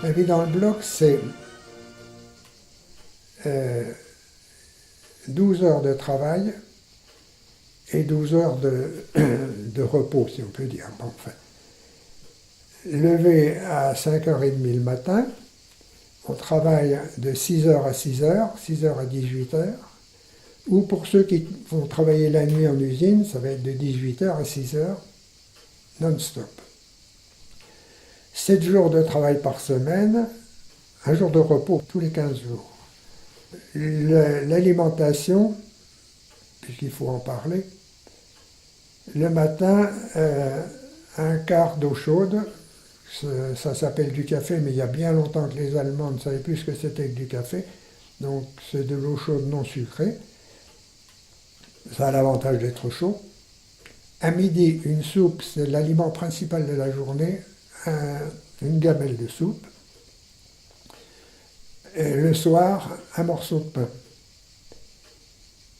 La vie dans le bloc, c'est 12 heures de travail et 12 heures de repos, si on peut dire. Bon, enfin, lever à 5h30 le matin, on travaille de 6h à 6h, 6h à 18h, ou pour ceux qui vont travailler la nuit en usine, ça va être de 18h à 6h, non-stop. 7 jours de travail par semaine, un jour de repos tous les 15 jours. L'alimentation, puisqu'il faut en parler, le matin, un quart d'eau chaude, ça s'appelle du café, mais il y a bien longtemps que les Allemands ne savaient plus ce que c'était que du café, donc c'est de l'eau chaude non sucrée. Ça a l'avantage d'être chaud. À midi, une soupe, c'est l'aliment principal de la journée, une gamelle de soupe. Et le soir, un morceau de pain.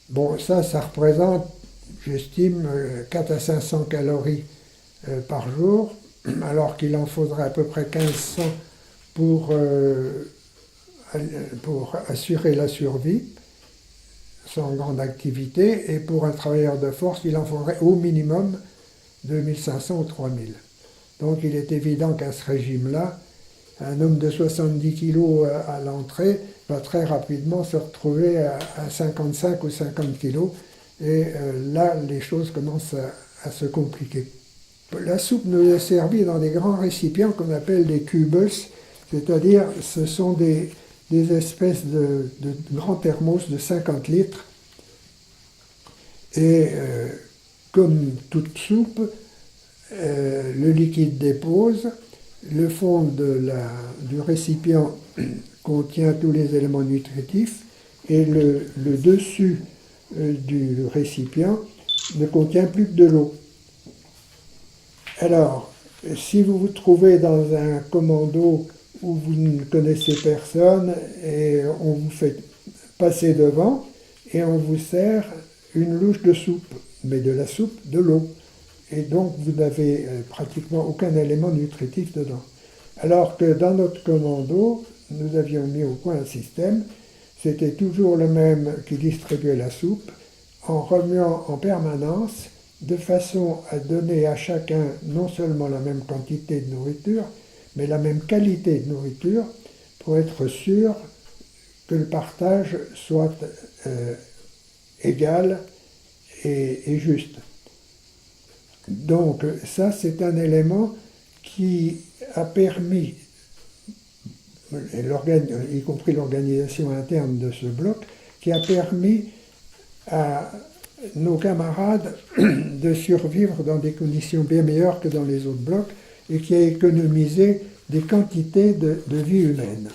Bon, ça représente, j'estime, 4 à 500 calories par jour, alors qu'il en faudrait à peu près 1500 pour assurer la survie sans grande activité, et pour un travailleur de force, il en faudrait au minimum 2500 ou 3000. Donc il est évident qu'à ce régime-là, un homme de 70 kg à l'entrée va très rapidement se retrouver à 55 ou 50 kg, et là, les choses commencent à se compliquer. La soupe nous est servie dans des grands récipients qu'on appelle des Kübels, c'est-à-dire ce sont des espèces de grands thermos de 50 litres. Et comme toute soupe, le liquide dépose, le fond du récipient contient tous les éléments nutritifs, et le dessus du récipient ne contient plus que de l'eau. Alors, si vous vous trouvez dans un commando où vous ne connaissez personne et on vous fait passer devant et on vous sert une louche de soupe, mais de la soupe, de l'eau. Et donc vous n'avez pratiquement aucun élément nutritif dedans. Alors que dans notre commando, nous avions mis au point un système, c'était toujours le même qui distribuait la soupe, en remuant en permanence, de façon à donner à chacun non seulement la même quantité de nourriture, mais la même qualité de nourriture, pour être sûr que le partage soit égal et juste. Donc ça, c'est un élément qui a permis, y compris l'organisation interne de ce bloc, qui a permis à nos camarades de survivre dans des conditions bien meilleures que dans les autres blocs, et qui a économisé des quantités de vie humaine.